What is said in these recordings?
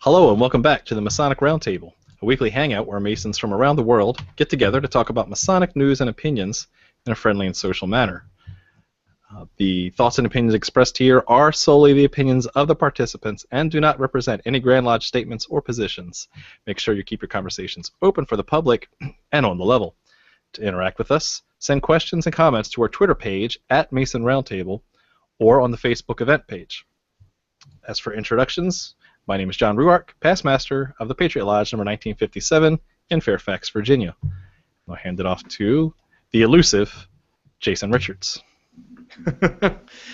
Hello and welcome back to the Masonic Roundtable, a weekly hangout where Masons from around the world get together to talk about Masonic news and opinions in a friendly and social manner. The thoughts and opinions expressed here are solely the opinions of the participants and do not represent any Grand Lodge statements or positions. Make sure you keep your conversations open for the public and on the level. To interact with us, send questions and comments to our Twitter page at Mason Roundtable or on the Facebook event page. As for introductions, my name is John Ruark, past master of the Patriot Lodge number 1957 in Fairfax, Virginia. I'll hand it off to the elusive Jason Richards.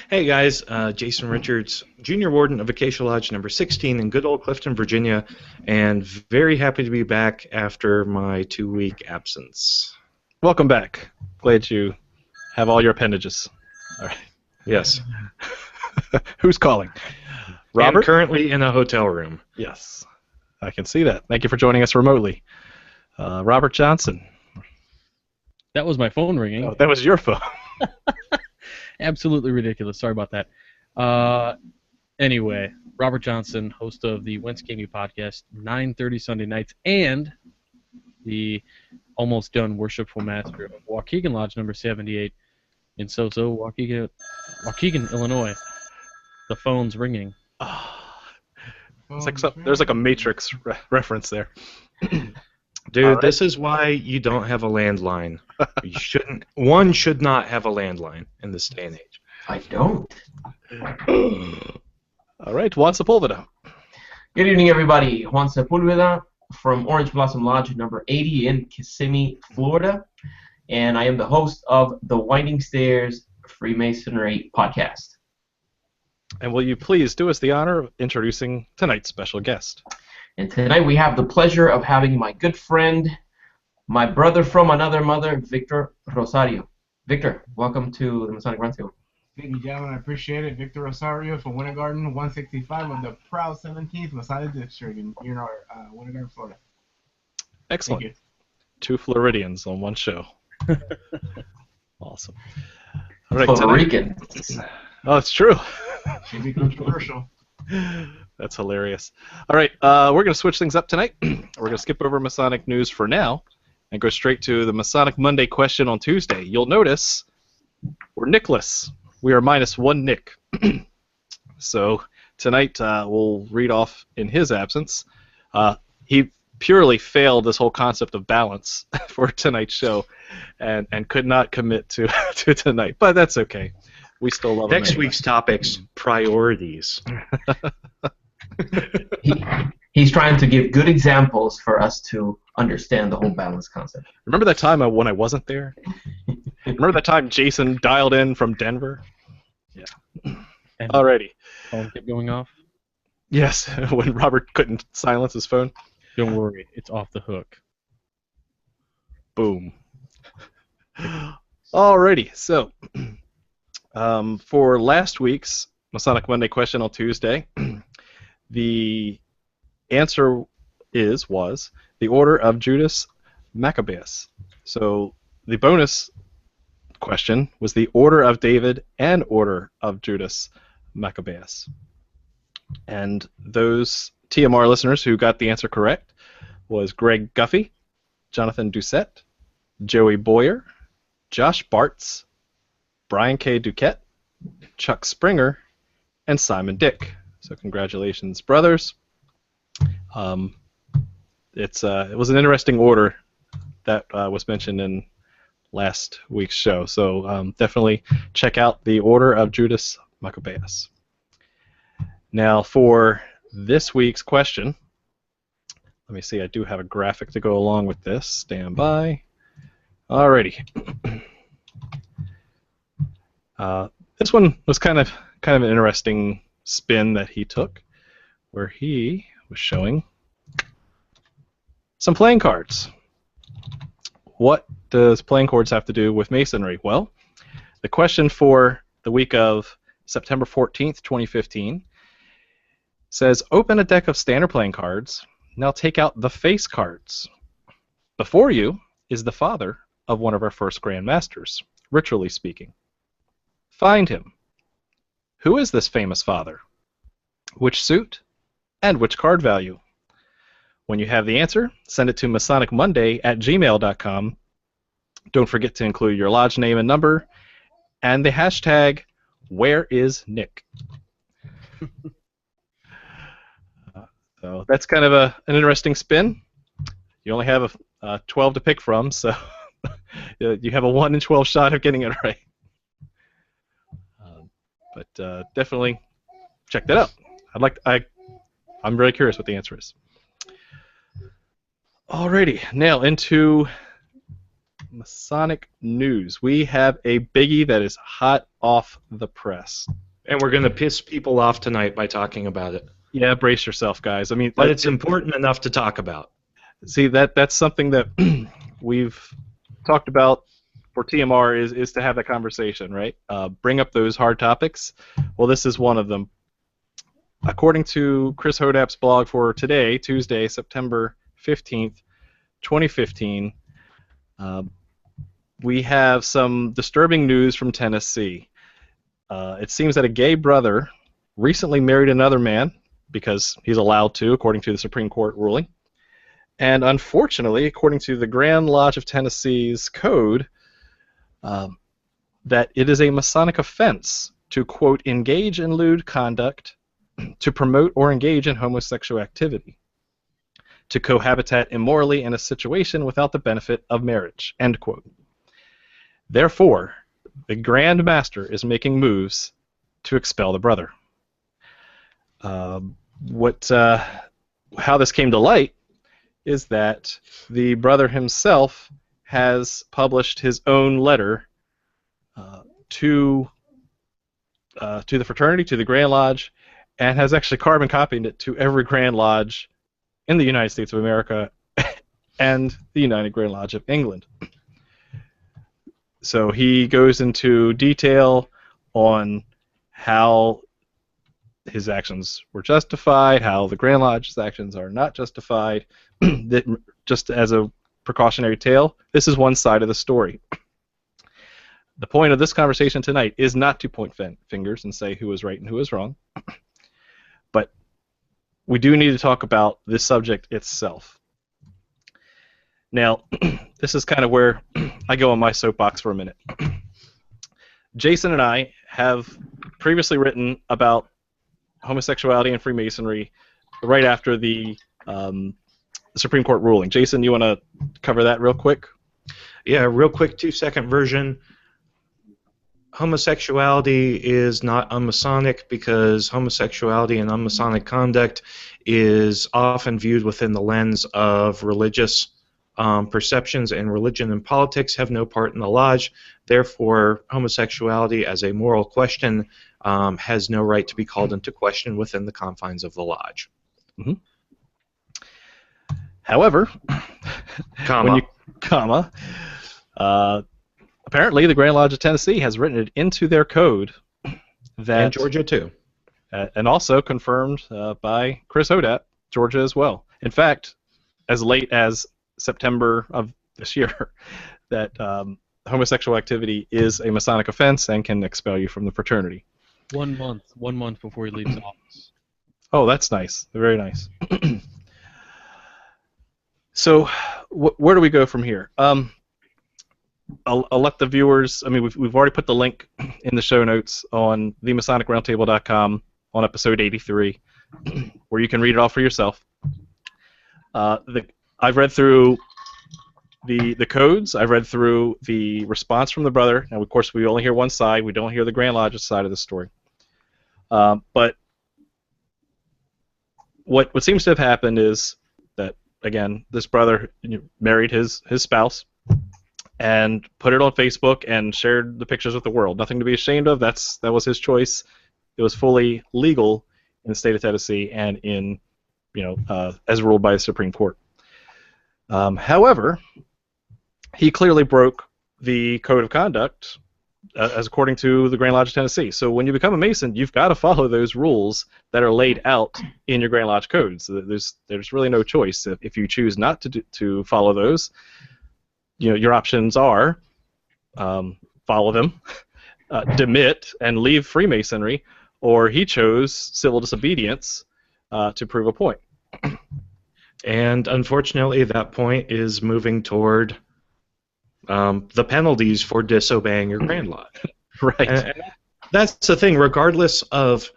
Hey guys, Jason Richards, Junior Warden of Acacia Lodge number 16 in good old Clifton, Virginia, and very happy to be back after my 2-week absence. Welcome back. Glad you have all your appendages. All right. Yes. Who's calling? Robert? I'm currently in a hotel room. Yes, I can see that. Thank you for joining us remotely. Robert Johnson. That was my phone ringing. Oh, that was your phone. Absolutely ridiculous. Sorry about that. Anyway, Robert Johnson, host of the Whence Came You podcast, 9:30 Sunday nights, and the almost done worshipful master of Waukegan Lodge number 78 in Soso, Waukegan, Illinois. The phone's ringing. It's like there's like a Matrix reference there. Dude, right. This is why you don't have a landline. You shouldn't. One should not have a landline in this day and age. I don't. All right, Juan Sepulveda. Good evening, everybody. Juan Sepulveda from Orange Blossom Lodge number 80 in Kissimmee, Florida. And I am the host of the Winding Stairs Freemasonry podcast. And will you please do us the honor of introducing tonight's special guest? And tonight we have the pleasure of having my good friend, my brother from another mother, Victor Rosario. Victor, welcome to the Masonic Roundtable. Thank you, gentlemen. I appreciate it. Victor Rosario from Winter Garden 165 of the proud 17th Masonic District here in our Winter Garden, Florida. Excellent. Thank you. 2 Floridians on one show. Awesome. All right, Puerto Rican. Oh, it's true. Should be controversial. That's hilarious. All right, we're going to switch things up tonight. We're going to skip over Masonic news for now and go straight to the Masonic Monday question on Tuesday. You'll notice we're Nickless. We are -1 Nick. So tonight we'll read off in his absence. He purely failed this whole concept of balance for tonight's show and could not commit to tonight, but that's okay. We still love him Next anyway. week's topic's priorities. He's trying to give good examples for us to understand the whole balance concept. Remember that time when I wasn't there? Remember that time Jason dialed in from Denver? Yeah. And Alrighty. phone kept going off. Yes, when Robert couldn't silence his phone. Don't worry, it's off the hook. Boom. Alrighty, so for last week's Masonic Monday question on Tuesday, the answer was the Order of Judas Maccabeus. So the bonus question was the Order of David and Order of Judas Maccabeus. And those TMR listeners who got the answer correct was Greg Guffey, Jonathan Doucette, Joey Boyer, Josh Bartz, Brian K. Duquette, Chuck Springer, and Simon Dick. So congratulations, brothers. It was an interesting order that was mentioned in last week's show. So definitely check out the Order of Judas Maccabeus. Now for this week's question, let me see, I do have a graphic to go along with this. Stand by. Alrighty. This one was kind of an interesting spin that he took, where he was showing some playing cards. What does playing cards have to do with Masonry? Well, the question for the week of September 14th, 2015 says, open a deck of standard playing cards. Now take out the face cards. Before you is the father of one of our first Grand Masters, ritually speaking. Find him. Who is this famous father? Which suit? and which card value? When you have the answer, send it to masonicmonday@gmail.com. Don't forget to include your lodge name and number, and the hashtag #WhereIsNick. So that's kind of an interesting spin. You only have 12 to pick from, so you have a 1 in 12 shot of getting it right. But definitely check that out. I'm very curious what the answer is. Alrighty, now into Masonic news. We have a biggie that is hot off the press. And we're going to piss people off tonight by talking about it. Yeah, brace yourself, guys. I mean, but it's important enough to talk about. See, that's something that we've talked about for TMR is to have that conversation, right? Bring up those hard topics. Well, this is one of them. According to Chris Hodap's blog for today, Tuesday, September 15th, 2015, we have some disturbing news from Tennessee. It seems that a gay brother recently married another man because he's allowed to, according to the Supreme Court ruling. And unfortunately, according to the Grand Lodge of Tennessee's code, that it is a Masonic offense to, quote, engage in lewd conduct, to promote or engage in homosexual activity, to cohabitate immorally in a situation without the benefit of marriage, end quote. Therefore, the Grand Master is making moves to expel the brother. How this came to light is that the brother himself has published his own letter to the fraternity, to the Grand Lodge, and has actually carbon copied it to every Grand Lodge in the United States of America and the United Grand Lodge of England. So he goes into detail on how his actions were justified, how the Grand Lodge's actions are not justified. That just as a precautionary tale, this is one side of the story. The point of this conversation tonight is not to point fingers and say who is right and who is wrong, but we do need to talk about this subject itself. Now, this is kind of where I go on my soapbox for a minute. Jason and I have previously written about homosexuality and Freemasonry right after the Supreme Court ruling. Jason, you want to cover that real quick? Yeah, real quick 2-second version. Homosexuality is not unmasonic because homosexuality and unmasonic conduct is often viewed within the lens of religious perceptions, and religion and politics have no part in the lodge. Therefore, homosexuality as a moral question has no right to be called into question within the confines of the lodge. Mm-hmm. However, apparently the Grand Lodge of Tennessee has written it into their code that, and Georgia too, and also confirmed by Chris Hodap, Georgia as well. In fact, as late as September of this year, that homosexual activity is a Masonic offense and can expel you from the fraternity. 1 month before he leaves office. Oh, that's nice. Very nice. So, where do we go from here? I'll let the viewers. I mean, we've already put the link in the show notes on theMasonicRoundtable.com on episode 83, where you can read it all for yourself. I've read through the codes. I've read through the response from the brother. Now, of course, we only hear one side. We don't hear the Grand Lodge's side of the story. But what seems to have happened is that, again, this brother married his spouse and put it on Facebook and shared the pictures with the world. Nothing to be ashamed of. That was his choice. It was fully legal in the state of Tennessee and in, as ruled by the Supreme Court. However, he clearly broke the code of conduct as according to the Grand Lodge of Tennessee. So when you become a Mason, you've got to follow those rules that are laid out in your Grand Lodge codes. There's really no choice. If you choose not to follow those, your options are follow them, demit and leave Freemasonry, or he chose civil disobedience, to prove a point. And unfortunately, that point is moving toward the penalties for disobeying your Grand Lodge. Right. And that's the thing, regardless of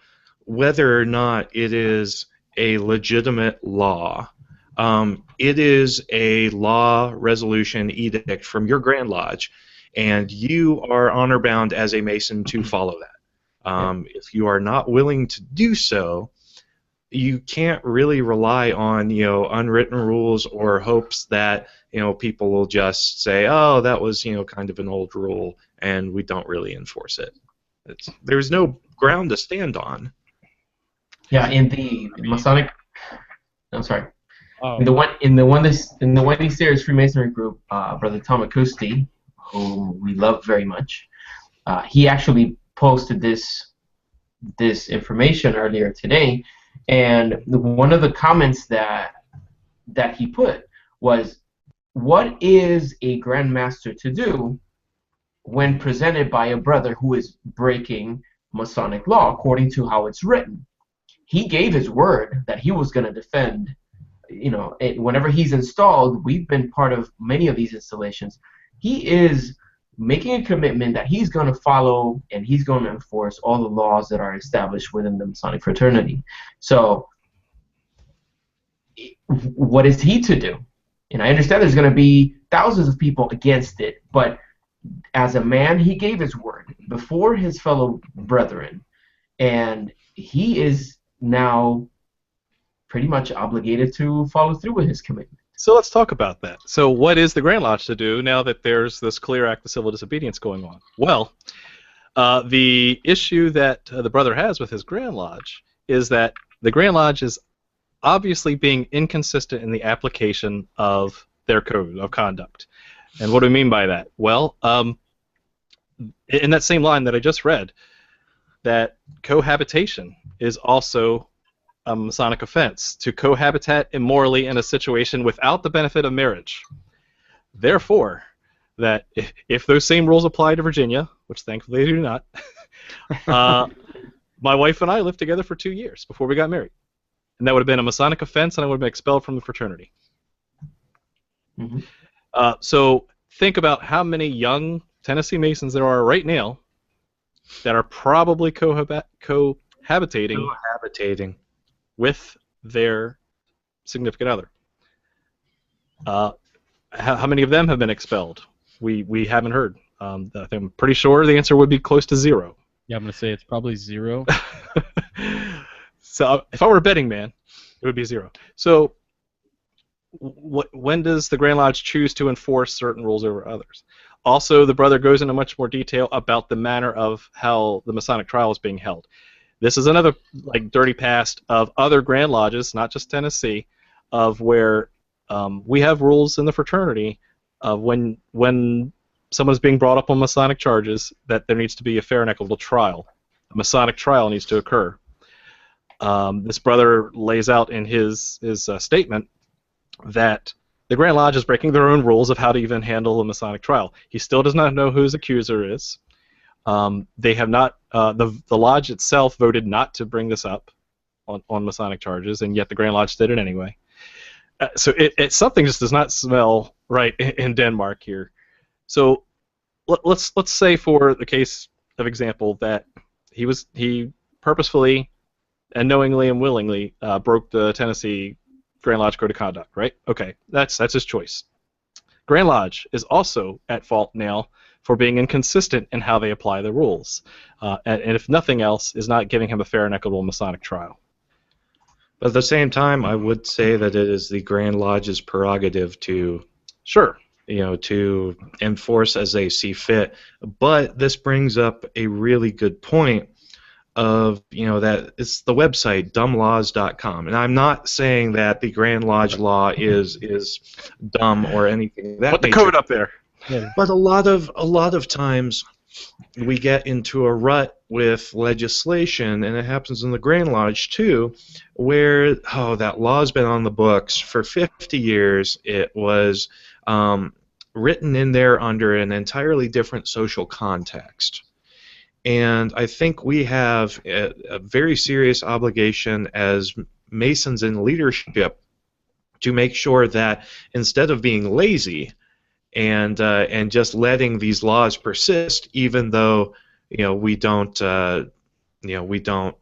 whether or not it is a legitimate law, it is a law resolution edict from your Grand Lodge, and you are honor bound as a Mason to follow that. If you are not willing to do so, you can't really rely on unwritten rules or hopes that people will just say, oh, that was kind of an old rule and we don't really enforce it. There's no ground to stand on. Yeah, in the Masonic, I'm sorry, Oh, in the Winding Stairs Freemasonry group, Brother Tom Acousti, whom we love very much, he actually posted this information earlier today. And one of the comments that he put was, what is a Grand Master to do when presented by a brother who is breaking Masonic law according to how it's written? He gave his word that he was going to defend, whenever he's installed. We've been part of many of these installations. He is making a commitment that he's going to follow and he's going to enforce all the laws that are established within the Masonic fraternity. So what is he to do? And I understand there's going to be thousands of people against it, but as a man, he gave his word before his fellow brethren, and he is now pretty much obligated to follow through with his commitment. So let's talk about that. So what is the Grand Lodge to do now that there's this clear act of civil disobedience going on? Well, the issue that the brother has with his Grand Lodge is that the Grand Lodge is obviously being inconsistent in the application of their code of conduct. And what do we mean by that? Well, in that same line that I just read, that cohabitation is also a Masonic offense, to cohabitate immorally in a situation without the benefit of marriage. Therefore, that if those same rules apply to Virginia, which thankfully they do not, my wife and I lived together for 2 years before we got married. And that would have been a Masonic offense, and I would have been expelled from the fraternity. Mm-hmm. So think about how many young Tennessee Masons there are right now that are probably cohabitating with their significant other. How many of them have been expelled? We haven't heard. I'm pretty sure the answer would be close to 0. yeah, I'm going to say it's probably 0. So if I were a betting man, it would be 0. So when does the Grand Lodge choose to enforce certain rules over others? Also, the brother goes into much more detail about the manner of how the Masonic trial is being held. This is another dirty past of other Grand Lodges, not just Tennessee, of where we have rules in the fraternity of when someone's being brought up on Masonic charges that there needs to be a fair and equitable trial. A Masonic trial needs to occur. This brother lays out in his statement that the Grand Lodge is breaking their own rules of how to even handle a Masonic trial. He still does not know who his accuser is. They have not. The Lodge itself voted not to bring this up on Masonic charges, and yet the Grand Lodge did it anyway. So something just does not smell right in Denmark here. So let's say, for the case of example, that he purposefully and knowingly and willingly broke the Tennessee Grand Lodge Code of Conduct, right? Okay, that's his choice. Grand Lodge is also at fault now for being inconsistent in how they apply the rules, and if nothing else, is not giving him a fair and equitable Masonic trial. But at the same time, I would say that it is the Grand Lodge's prerogative to, to enforce as they see fit. But this brings up a really good point of, that it's the website dumblaws.com, and I'm not saying that the Grand Lodge law is dumb or anything of that Put the nature. code up there. Yeah. But a lot of times we get into a rut with legislation, and it happens in the Grand Lodge too, where that law's been on the books for 50 years. It was written in there under an entirely different social context. And I think we have a very serious obligation as Masons in leadership to make sure that instead of being lazy and just letting these laws persist, even though we don't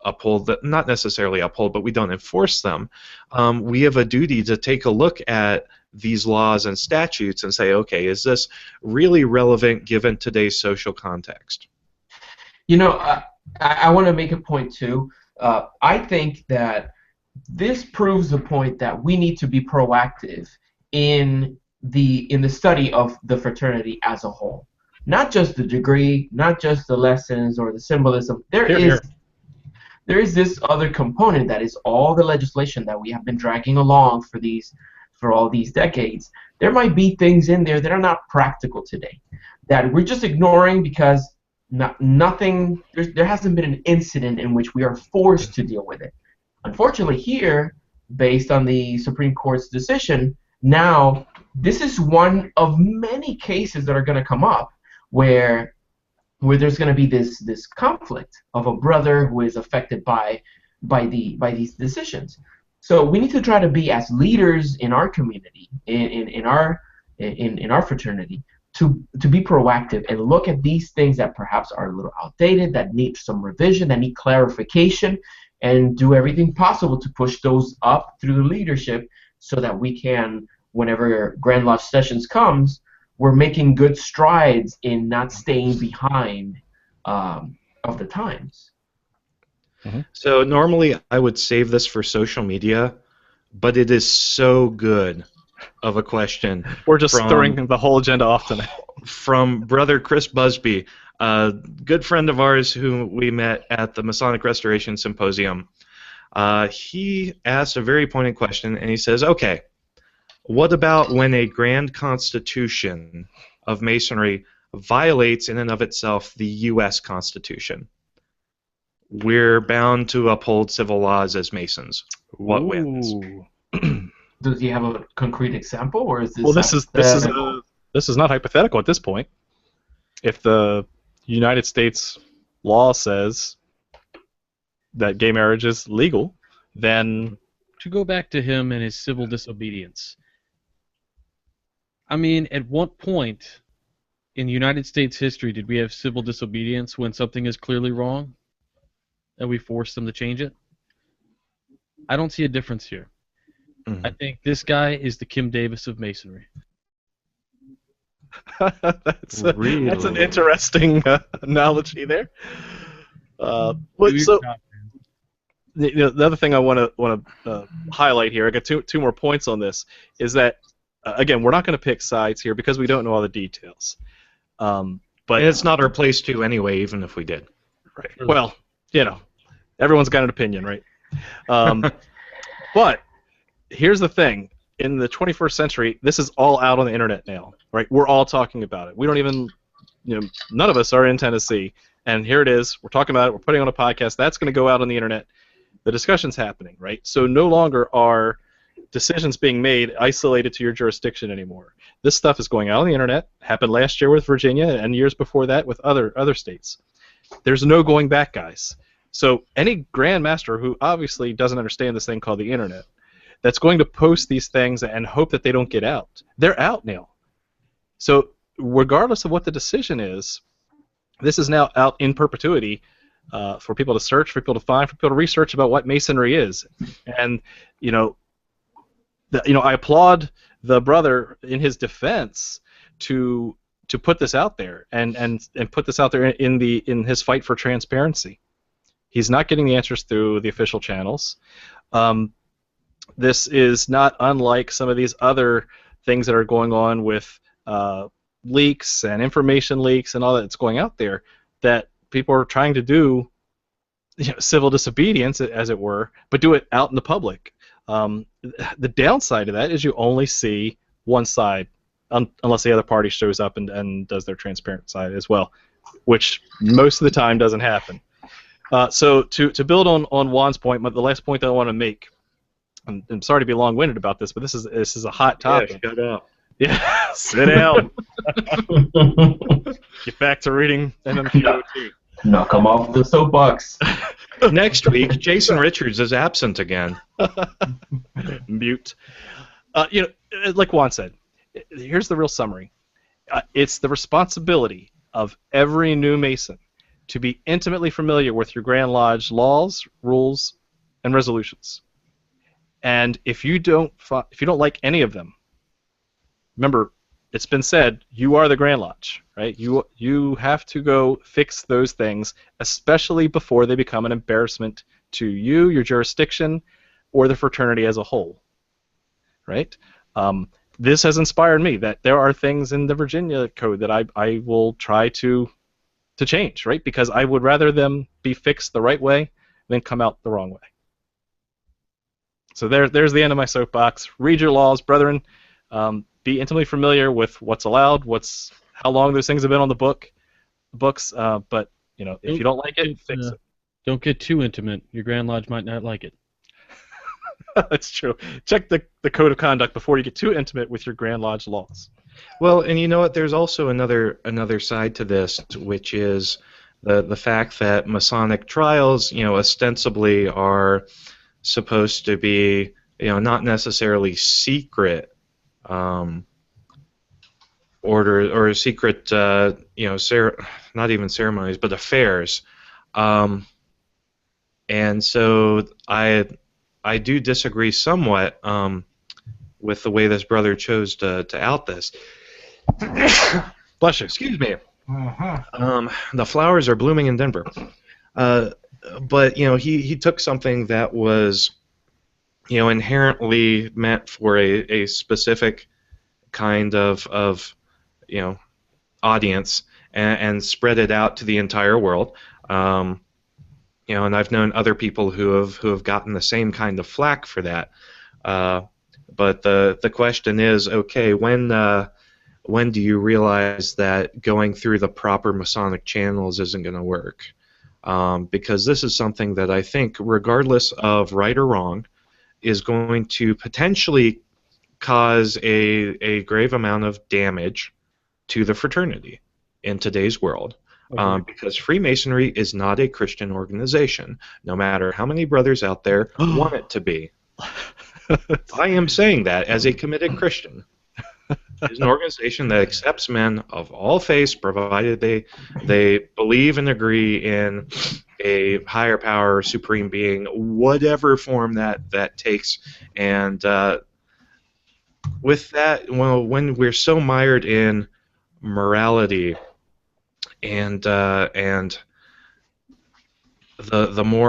uphold them, not necessarily uphold, but we don't enforce them. We have a duty to take a look at these laws and statutes and say, okay, is this really relevant given today's social context? I want to make a point too. I think that this proves the point that we need to be proactive in the study of the fraternity as a whole. Not just the degree, not just the lessons or the symbolism. There is this other component that is all the legislation that we have been dragging along for all these decades. There might be things in there that are not practical today, that we're just ignoring because there hasn't been an incident in which we are forced to deal with it. Unfortunately, here, based on the Supreme Court's decision, now this is one of many cases that are going to come up where there's going to be this conflict of a brother who is affected by these decisions. So we need to try to be as leaders in our community, in our fraternity, to be proactive and look at these things that perhaps are a little outdated, that need some revision, that need clarification, and do everything possible to push those up through the leadership so that we can, whenever Grand Lodge Sessions comes, we're making good strides in not staying behind of the times. Mm-hmm. So normally I would save this for social media, but it is so good of a question. We're just throwing the whole agenda off tonight. From Brother Chris Busby, a good friend of ours who we met at the Masonic Restoration Symposium. He asked a very pointed question, and he says, okay, what about when a grand constitution of Masonry violates in and of itself the U.S. Constitution? We're bound to uphold civil laws as Masons. What wins? Does he have a concrete example, or is this? Well, this is not hypothetical at this point. If the United States law says that gay marriage is legal, then to go back to him and his civil disobedience. I mean, at what point in United States history did we have civil disobedience when something is clearly wrong and we force them to change it? I don't see a difference here. Mm-hmm. I think this guy is the Kim Davis of Masonry. That's an interesting analogy there. The other thing I want to highlight here, I got two more points on this, is that again, we're not going to pick sides here because we don't know all the details. But it's not our place to anyway, even if we did. Right. Well, everyone's got an opinion, right? But here's the thing. In the 21st century, this is all out on the internet now, right? We're all talking about it. We don't even, none of us are in Tennessee, and here it is. We're talking about it. We're putting on a podcast. That's going to go out on the internet. The discussion's happening, right? So no longer are decisions being made isolated to your jurisdiction anymore. This stuff is going out on the internet. Happened last year with Virginia and years before that with other states. There's no going back, guys. So any grandmaster who obviously doesn't understand this thing called the internet, that's going to post these things and hope that they don't get out, they're out now. So regardless of what the decision is, this is now out in perpetuity for people to search, for people to find, for people to research about what Masonry is. And I applaud the brother in his defense to put this out there and put this out there in his fight for transparency. He's not getting the answers through the official channels. This is not unlike some of these other things that are going on with leaks and information leaks and all that's going out there, that people are trying to do civil disobedience, as it were, but do it out in the public. The downside of that is you only see one side, unless the other party shows up and does their transparent side as well, which most of the time doesn't happen. So to build on Juan's point, the last point that I want to make, I'm sorry to be long-winded about this, but this is a hot topic. Yeah, shut up. Yeah, sit down. Get back to reading NMQO2. Knock him off the soapbox. Next week, Jason Richards is absent again. Mute. Like Juan said, here's the real summary. It's the responsibility of every new Mason to be intimately familiar with your Grand Lodge laws, rules, and resolutions. And if you don't like any of them, remember, it's been said, you are the Grand Lodge, right? You have to go fix those things, especially before they become an embarrassment to you, your jurisdiction, or the fraternity as a whole, right? This has inspired me that there are things in the Virginia Code that I will try to change, right? Because I would rather them be fixed the right way than come out the wrong way. So there's the end of my soapbox. Read your laws, brethren. Be intimately familiar with what's allowed, how long those things have been on the books. But if you don't like it, fix it. Don't get too intimate. Your Grand Lodge might not like it. That's true. Check the code of conduct before you get too intimate with your Grand Lodge laws. Well, and you know what? There's also another side to this, which is the fact that Masonic trials, ostensibly are supposed to be, not necessarily secret order or secret, not even ceremonies, but affairs. And so I do disagree somewhat with the way this brother chose to out this. Bless you. Excuse me. The flowers are blooming in Denver. But he took something that was inherently meant for a specific kind of audience and spread it out to the entire world. And I've known other people who have gotten the same kind of flack for that. But the question is, okay, when do you realize that going through the proper Masonic channels isn't going to work? Because this is something that I think, regardless of right or wrong, is going to potentially cause a grave amount of damage to the fraternity in today's world. Because Freemasonry is not a Christian organization, no matter how many brothers out there want it to be. I am saying that as a committed Christian. It is an organization that accepts men of all faiths, provided they believe and agree in a higher power, supreme being, whatever form that takes. And with that, when we're so mired in morality and the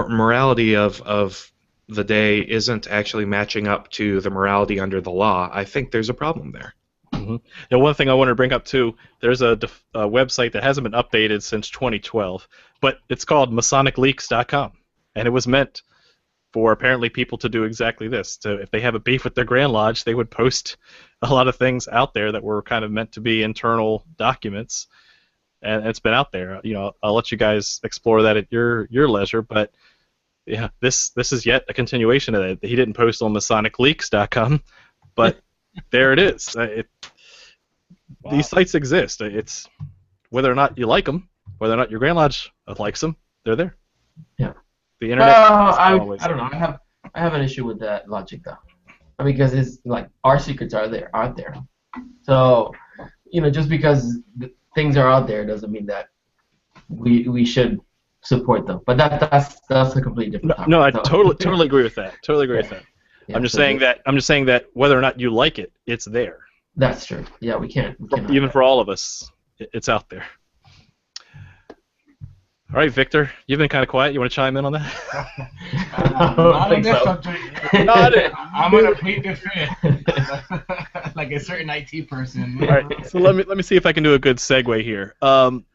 morality of the day isn't actually matching up to the morality under the law, I think there's a problem there. Mm-hmm. One thing I wanted to bring up too, there's a website that hasn't been updated since 2012, but it's called MasonicLeaks.com, and it was meant for apparently people to do exactly this. If they have a beef with their Grand Lodge, they would post a lot of things out there that were kind of meant to be internal documents, and it's been out there. I'll let you guys explore that at your leisure, but yeah, this is yet a continuation of that. He didn't post on MasonicLeaks.com, but there it is. Wow. These sites exist. It's whether or not you like them, whether or not your Grand Lodge likes them, they're there. Yeah. The internet. I don't know. I have an issue with that logic though, because it's like our secrets are out there. So just because things are out there doesn't mean that we should support them. But that's a completely different topic. No, I totally agree with that. Totally agree with that. Yeah, I'm just saying that whether or not you like it, it's there. That's true. Yeah, we can't. Even for all of us, it's out there. All right, Victor, you've been kind of quiet. You want to chime in on that? Not on this subject. I'm gonna plead the fifth, like a certain IT person. All right, so let me see if I can do a good segue here.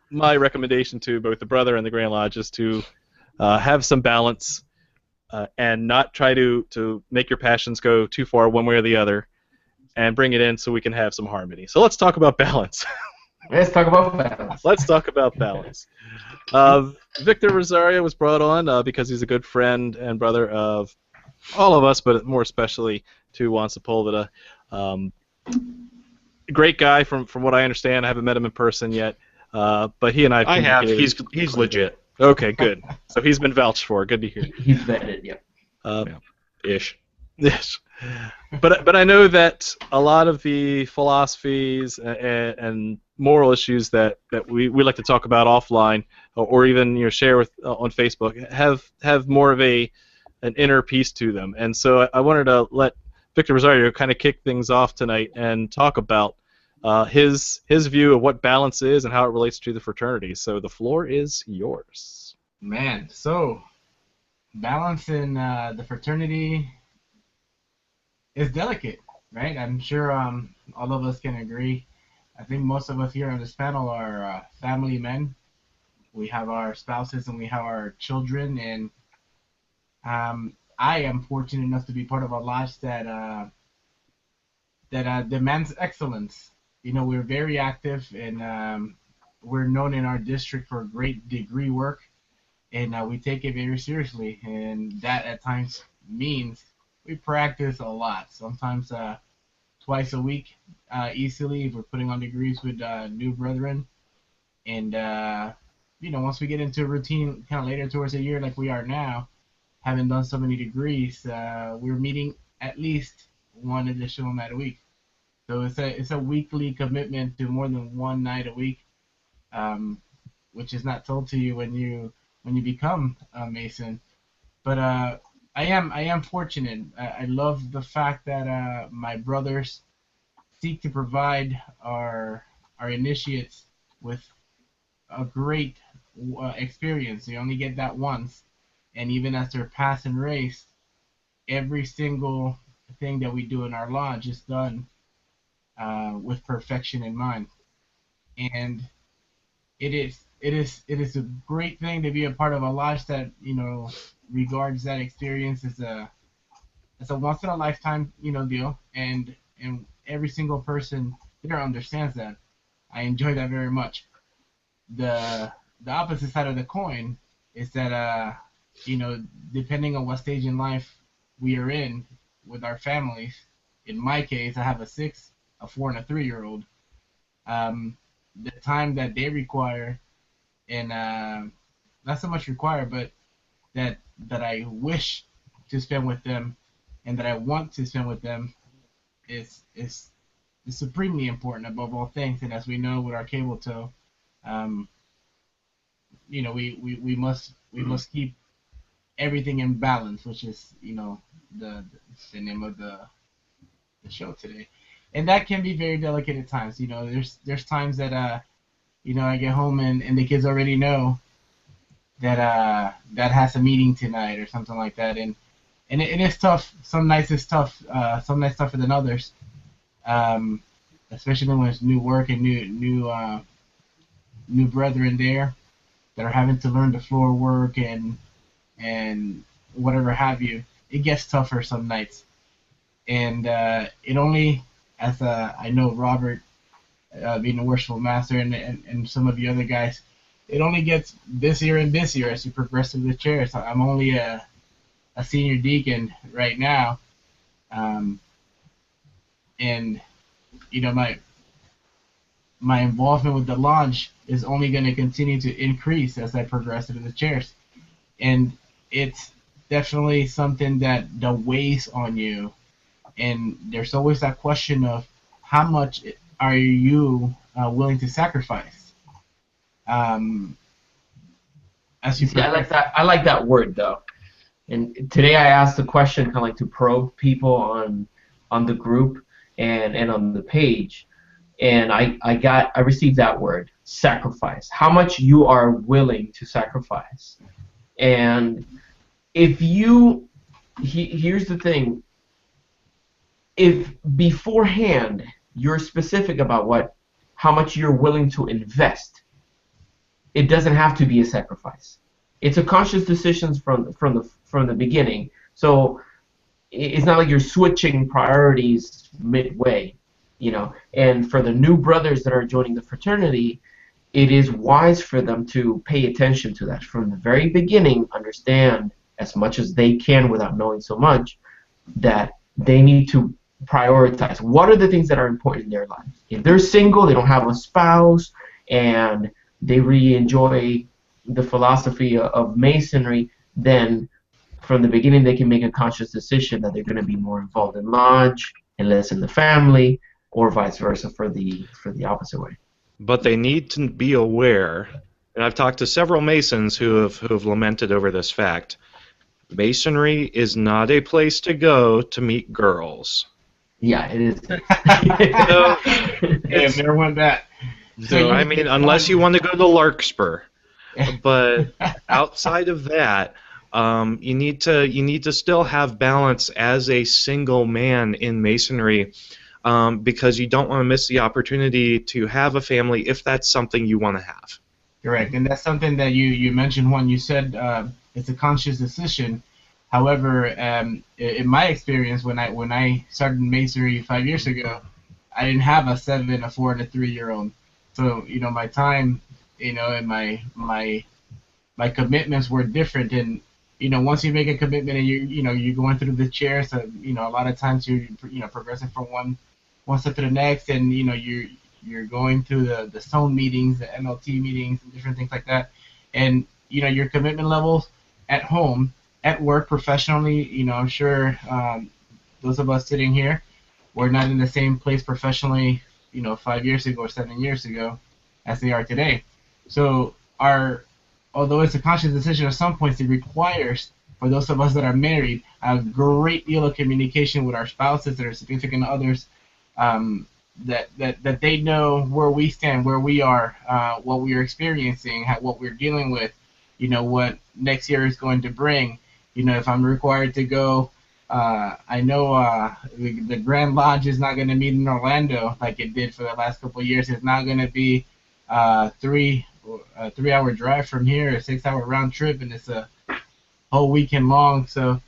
My recommendation to both the brother and the Grand Lodge is to have some balance and not try to make your passions go too far one way or the other, and bring it in so we can have some harmony. So let's talk about balance. Let's talk about balance. Let's talk about balance. Victor Rosario was brought on because he's a good friend and brother of all of us, but more especially to Juan Sepulveda. Great guy from what I understand. I haven't met him in person yet, but he and I have. He's legit. Okay, good. So he's been vouched for. Good to hear. He's vetted, yeah. Ish. Yes. But I know that a lot of the philosophies and moral issues that we like to talk about offline or even share with on Facebook have more of an inner peace to them. And so I wanted to let Victor Rosario kind of kick things off tonight and talk about his view of what balance is and how it relates to the fraternity. So the floor is yours. Man, so balance in the fraternity is delicate, right? I'm sure all of us can agree. I think most of us here on this panel are family men. We have our spouses and we have our children, and I am fortunate enough to be part of a lodge that demands excellence. We're very active, and we're known in our district for great degree work, and we take it very seriously. And that at times means we practice a lot. Sometimes twice a week, easily, if we're putting on degrees with new brethren. And once we get into a routine, kind of later towards the year, like we are now, having done so many degrees, we're meeting at least one additional night a week. So it's a weekly commitment to more than one night a week, which is not told to you when you become a Mason. But I am fortunate. I love the fact that my brothers seek to provide our initiates with a great experience. They only get that once, and even as they're passing race, every single thing that we do in our lodge is done with perfection in mind. And it is a great thing to be a part of a lodge that regards that experience as a once in a lifetime deal, and every single person there understands that. I enjoy that very much. The opposite side of the coin is that depending on what stage in life we are in with our families. In my case, I have a 6, a 4, and a 3-year-old. The time that they require, and not so much require, but that I wish to spend with them, and that I want to spend with them, is supremely important above all things. And as we know with our cable tow, we must keep everything in balance, which is the name of the show today. And that can be very delicate at times. There's times that I get home and the kids already know that that has a meeting tonight or something like that, and it is tough. Some nights it's tough. Some nights tougher than others. Especially when it's new work and new brethren there that are having to learn the floor work and whatever have you. It gets tougher some nights, and it only, as I know Robert, being a worshipful master, and some of the other guys, it only gets busier and busier as you progress through the chair. So I'm only a senior deacon right now, and my involvement with the lodge is only going to continue to increase as I progress through the chairs, and it's definitely something that weighs on you. And there's always that question of how much are you willing to sacrifice? As you See, I like that. I like that word though. And today I asked the question kind of like to probe people on the group and on the page, and I received that word, sacrifice. How much you are willing to sacrifice. And if you here's the thing. If beforehand you're specific about how much you're willing to invest, it doesn't have to be a sacrifice. It's a conscious decision from the beginning. So it's not like you're switching priorities midway, And for the new brothers that are joining the fraternity, it is wise for them to pay attention to that from the very beginning. Understand as much as they can without knowing so much that they need to prioritize what are the things that are important in their life. If they're single, they don't have a spouse, and they really enjoy the philosophy of Masonry, then from the beginning they can make a conscious decision that they're going to be more involved in lodge and less in the family, or vice versa for the opposite way. But they need to be aware, and I've talked to several Masons who have lamented over this fact. Masonry is not a place to go to meet girls. Yeah, it is. So, Hey, I've never went that. so I mean, unless you want to go to Larkspur, but outside of that, you need to still have balance as a single man in Masonry, because you don't want to miss the opportunity to have a family if that's something you want to have. Correct, and that's something that you mentioned when you said it's a conscious decision. However, in my experience, when I started Masonry 5 years ago, I didn't have a 7, a 4, and a 3-year-old. So my time, and my commitments were different. And once you make a commitment and you're going through the chairs, a lot of times you're progressing from one step to the next, and you're going through the zone meetings, the MLT meetings, and different things like that. And your commitment levels at home, at work, professionally, I'm sure those of us sitting here, we're not in the same place professionally, 5 years ago or 7 years ago as they are today. So although it's a conscious decision at some points, it requires, for those of us that are married, a great deal of communication with our spouses and our significant others, that they know where we stand, where we are, what we are experiencing, what we're dealing with, what next year is going to bring. If I'm required to go, I know the Grand Lodge is not going to meet in Orlando like it did for the last couple of years. It's not going to be a 3-hour drive from here, a 6-hour round trip, and it's a whole weekend long. So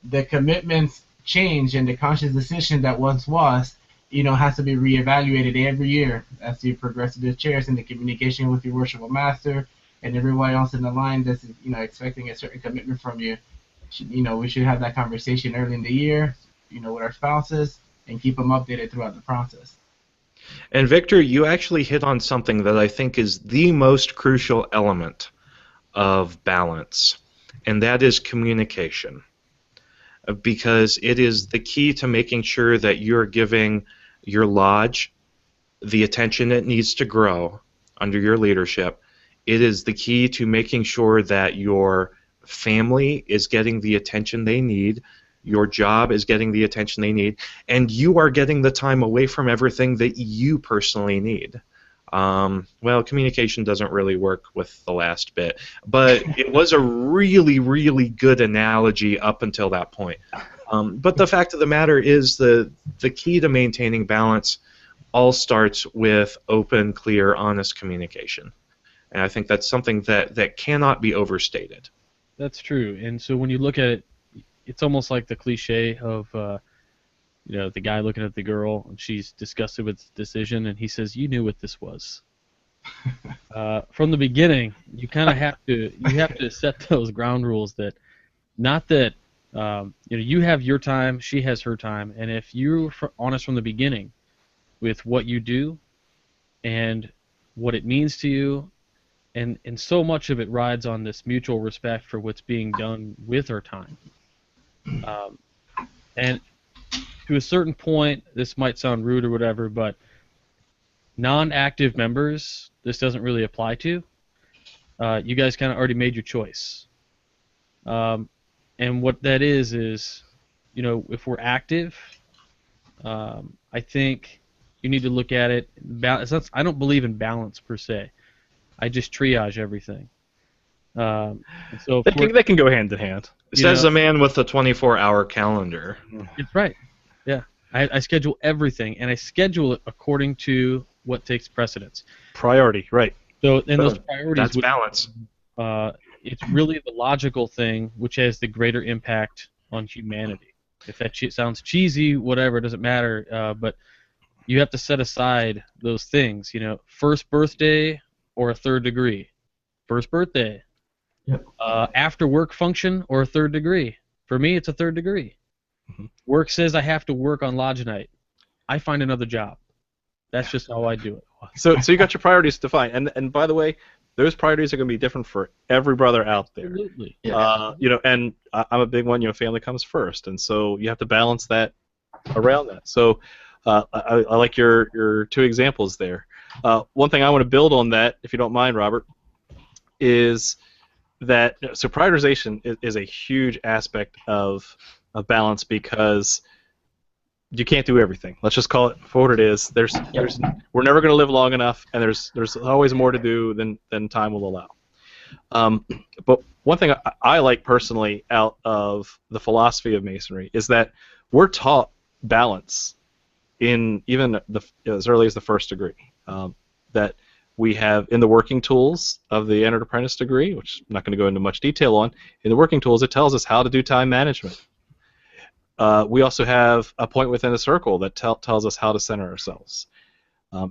the commitments change, and the conscious decision that once was, has to be reevaluated every year as you progress through the chairs, and the communication with your worshipful master and everyone else in the line that's expecting a certain commitment from you. We should have that conversation early in the year, with our spouses, and keep them updated throughout the process. And Victor, you actually hit on something that I think is the most crucial element of balance, and that is communication. Because it is the key to making sure that you're giving your lodge the attention it needs to grow under your leadership. It is the key to making sure that your family is getting the attention they need, your job is getting the attention they need, and you are getting the time away from everything that you personally need. Well, communication doesn't really work with the last bit, but it was a really, really good analogy up until that point. But the fact of the matter is the key to maintaining balance all starts with open, clear, honest communication. And I think that's something that cannot be overstated. That's true. And so when you look at it, it's almost like the cliche of the guy looking at the girl, and she's disgusted with the decision, and he says, "You knew what this was." From the beginning, you kind of have to set those ground rules that, not that you have your time, she has her time, and if you're honest from the beginning with what you do and what it means to you, and so much of it rides on this mutual respect for what's being done with our time. And to a certain point, this might sound rude or whatever, but non-active members, this doesn't really apply to. You guys kind of already made your choice. And what that is, if we're active, I think you need to look at it. I don't believe in balance per se. I just triage everything. So they can go hand in hand. Says the man with the 24-hour calendar. It's right. Yeah, I schedule everything, and I schedule it according to what takes precedence. Priority, right. So, and those priorities. That's balance. It's really the logical thing which has the greater impact on humanity. If that sounds cheesy, whatever, it doesn't matter. But you have to set aside those things. First birthday or a third degree. First birthday. Yep. After work function or a third degree. For me, it's a third degree. Mm-hmm. Work says I have to work on lodge night. I find another job. That's just how I do it. So you got your priorities defined. And by the way, those priorities are going to be different for every brother out there. Absolutely. And I'm a big one. Family comes first, and so you have to balance that around that. So I like your two examples there. One thing I want to build on that, if you don't mind, Robert, is that so prioritization is a huge aspect of balance, because you can't do everything. Let's just call it for what it is. We're never going to live long enough, and there's always more to do than time will allow. But one thing I like personally out of the philosophy of Masonry is that we're taught balance in even as early as the first degree. That we have in the working tools of the entered apprentice degree, which I'm not going to go into much detail on. In the working tools, it tells us how to do time management. We also have a point within the circle that tells us how to center ourselves.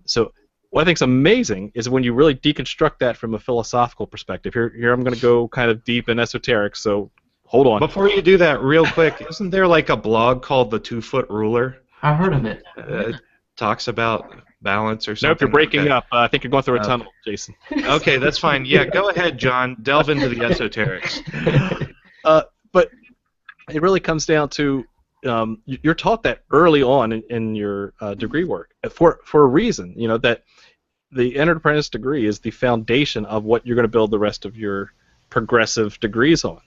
So what I think is amazing is when you really deconstruct that from a philosophical perspective. Here I'm going to go kind of deep and esoteric, so hold on. Before you do that, real quick, isn't there like a blog called The 2-Foot Ruler? I've heard of it. It talks about balance or something. Nope, you're breaking like up. I think you're going through a tunnel, Jason. Okay, that's fine. Yeah, go ahead, John. Delve into the esoterics. But it really comes down to you're taught that early on in your degree work for a reason. That the entered apprentice degree is the foundation of what you're going to build the rest of your progressive degrees on.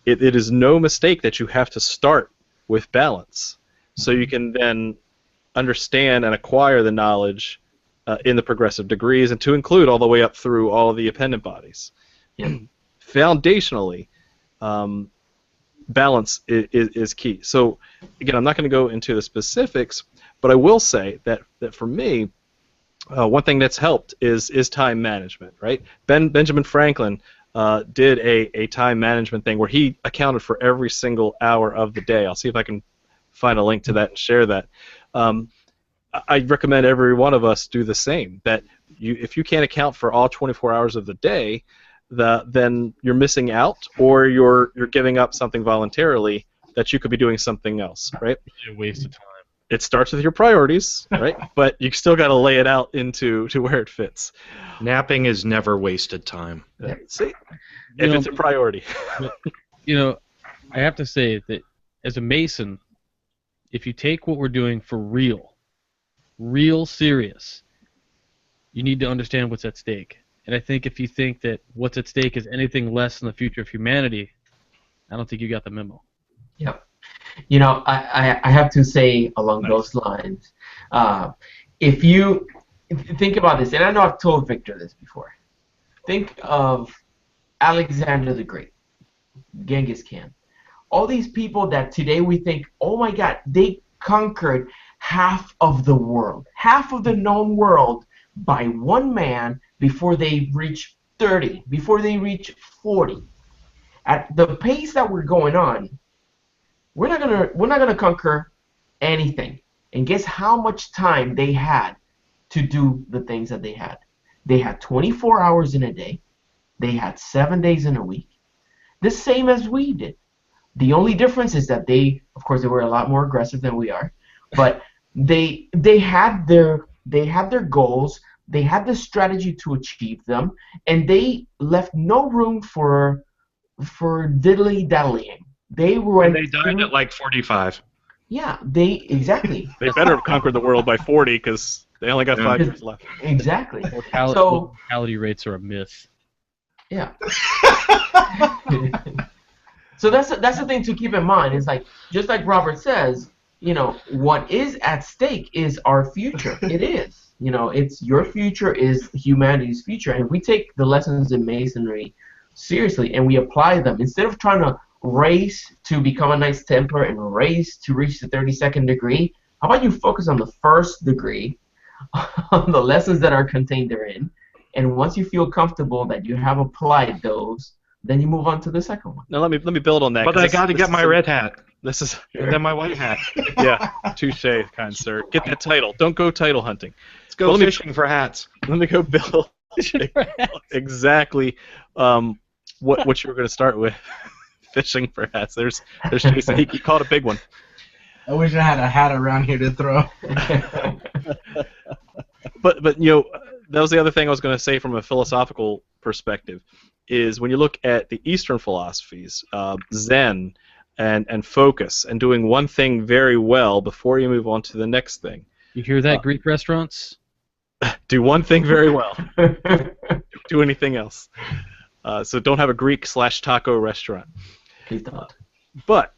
It is no mistake that you have to start with balance, so you can then understand and acquire the knowledge in the progressive degrees, and to include all the way up through all of the appendant bodies. Yeah. Foundationally, balance is key. So again, I'm not going to go into the specifics, but I will say that for me, one thing that's helped is time management. Right? Benjamin Franklin did a time management thing where he accounted for every single hour of the day. I'll see if I can find a link to that and share that. I recommend every one of us do the same. That if you can't account for all 24 hours of the day, then you're missing out, or you're giving up something voluntarily that you could be doing something else, right? It's a waste of time. It starts with your priorities, right? But you still got to lay it out to where it fits. Napping is never wasted time. See, if it's a priority. I have to say that as a Mason, if you take what we're doing for real serious, you need to understand what's at stake. And I think if you think that what's at stake is anything less than the future of humanity, I don't think you got the memo. Yep. I have to say along those lines, if you think about this, and I know I've told Victor this before, think of Alexander the Great, Genghis Khan. All these people that today we think, oh my God, they conquered half of the world, half of the known world by one man before they reach 30, before they reach 40. At the pace that we're going on, we're not gonna conquer anything. And guess how much time they had to do the things that they had? They had 24 hours in a day. They had 7 days in a week. The same as we did. The only difference is that they were a lot more aggressive than we are, but they had their goals, they had the strategy to achieve them, and they left no room for diddly-dallying. They died at like 45. Yeah, exactly. They better have conquered the world by 40 because they only got 5 years left. Exactly. Mortality rates are a myth. Yeah. So that's the thing to keep in mind. It's like, just like Robert says, what is at stake is our future. It is. It's your future is humanity's future. And if we take the lessons in Masonry seriously and we apply them, instead of trying to race to become a Knights Templar and race to reach the 32nd degree, how about you focus on the first degree, on the lessons that are contained therein, and once you feel comfortable that you have applied those, then you move on to the second one. Now let me build on that. But I got to get my red hat. This is and then my white hat. Yeah, touche, kind sir. Get that title. Don't go title hunting. Let's go fishing for hats. Let me go build exactly what you were going to start with. Fishing for hats. There's Jason. He caught a big one. I wish I had a hat around here to throw. But that was the other thing I was going to say from a philosophical perspective, is when you look at the Eastern philosophies, Zen and focus, and doing one thing very well before you move on to the next thing. You hear that, Greek restaurants? Do one thing very well. Don't do anything else. So don't have a Greek/taco restaurant. Please don't. But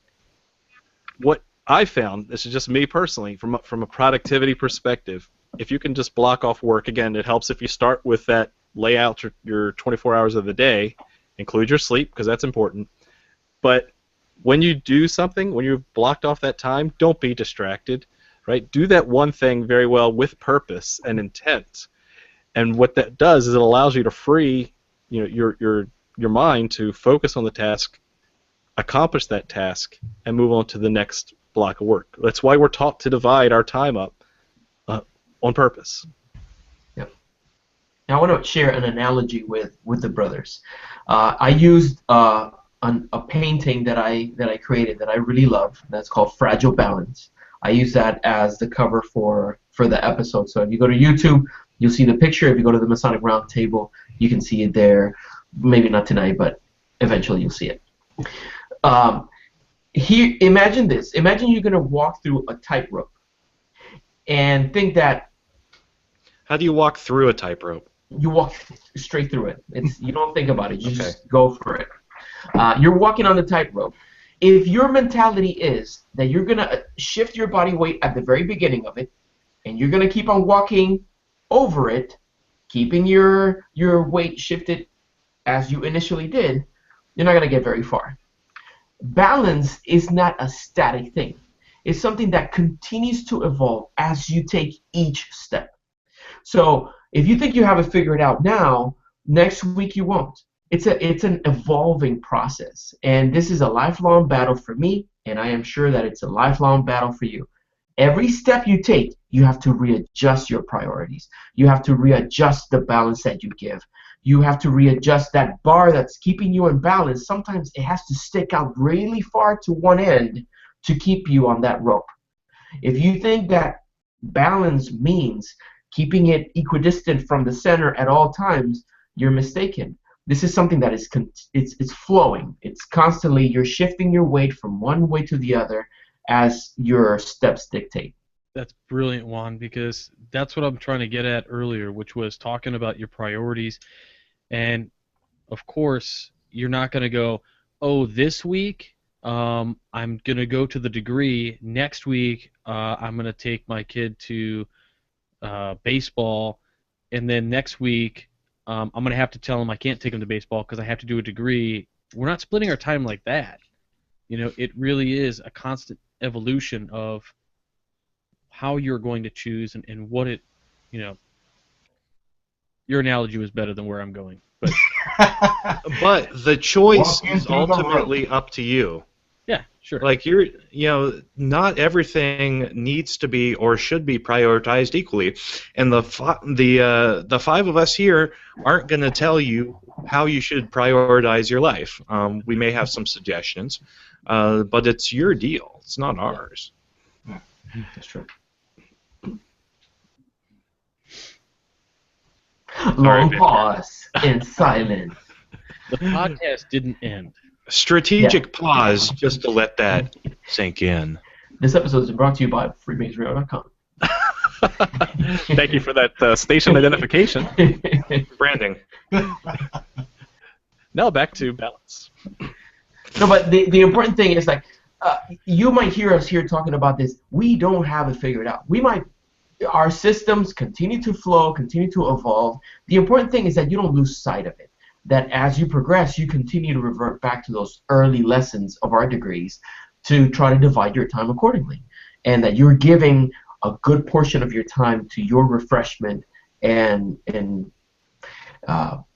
what I found, this is just me personally, from a productivity perspective, if you can just block off work, again, it helps if you start with that layout your 24 hours of the day, include your sleep, because that's important. But when you do something, when you've blocked off that time, don't be distracted, right? Do that one thing very well with purpose and intent. And what that does is it allows you to free, your mind to focus on the task, accomplish that task, and move on to the next block of work. That's why we're taught to divide our time up on purpose. Yep. Now I want to share an analogy with the brothers. I used a painting that I created that I really love. That's called Fragile Balance. I use that as the cover for the episode. So if you go to YouTube, you'll see the picture. If you go to the Masonic Roundtable, you can see it there. Maybe not tonight, but eventually you'll see it. Here, imagine this. Imagine you're going to walk through a tightrope and think that. How do you walk through a tightrope? You walk straight through it. You don't think about it. You just go for it. You're walking on the tightrope. If your mentality is that you're going to shift your body weight at the very beginning of it, and you're going to keep on walking over it, keeping your weight shifted as you initially did, you're not going to get very far. Balance is not a static thing. It's something that continues to evolve as you take each step. So if you think you have it figured out now, next week you won't. It's an evolving process, and this is a lifelong battle for me, and I am sure that it's a lifelong battle for you. Every step you take, you have to readjust your priorities. You have to readjust the balance that you give. You have to readjust that bar that's keeping you in balance. Sometimes it has to stick out really far to one end to keep you on that rope. If you think that balance means keeping it equidistant from the center at all times, you're mistaken. This is something that is it's flowing. It's constantly, you're shifting your weight from one way to the other as your steps dictate. That's brilliant, Juan, because that's what I'm trying to get at earlier, which was talking about your priorities. And, of course, you're not going to go, oh, this week I'm going to go to the degree. Next week I'm going to take my kid to baseball. And then next week I'm going to have to tell him I can't take him to baseball because I have to do a degree. We're not splitting our time like that. It really is a constant evolution of how you're going to choose and what it, your analogy was better than where I'm going. But the choice is ultimately up to you. Yeah, sure. Like not everything needs to be or should be prioritized equally, and the five of us here aren't going to tell you how you should prioritize your life. We may have some suggestions, but it's your deal. It's not ours. Yeah, that's true. Long pause in silence. The podcast didn't end. Strategic pause just to let that sink in. This episode is brought to you by freemasonry.com. Thank you for that station identification. Branding. Now back to balance. No, but the important thing is, you might hear us here talking about this. We don't have it figured out. Our systems continue to flow, continue to evolve. The important thing is that you don't lose sight of it. That as you progress, you continue to revert back to those early lessons of our degrees to try to divide your time accordingly. And that you're giving a good portion of your time to your refreshment and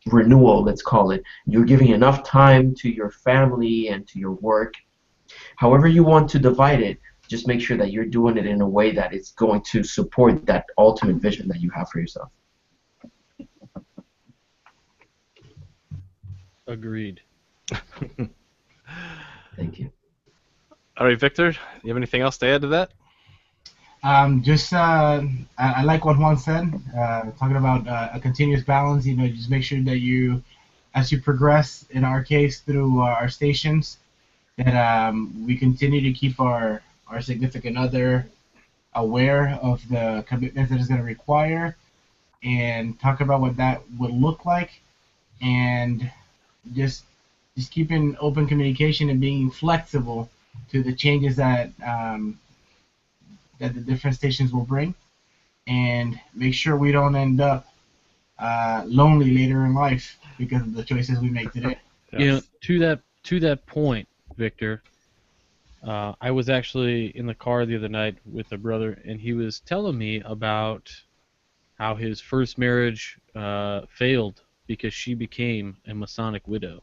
renewal, let's call it. You're giving enough time to your family and to your work. However you want to divide it, just make sure that you're doing it in a way that it's going to support that ultimate vision that you have for yourself. Agreed. Thank you. All right, Victor, do you have anything else to add to that? I like what Juan said. Talking about a continuous balance. Just make sure that as you progress, in our case, through our stations, that we continue to keep our significant other aware of the commitments that it's going to require, and talk about what that would look like, and just keeping open communication and being flexible to the changes that that the different stations will bring, and make sure we don't end up lonely later in life because of the choices we make today. Yes. To that point, Victor, I was actually in the car the other night with a brother, and he was telling me about how his first marriage failed because she became a Masonic widow,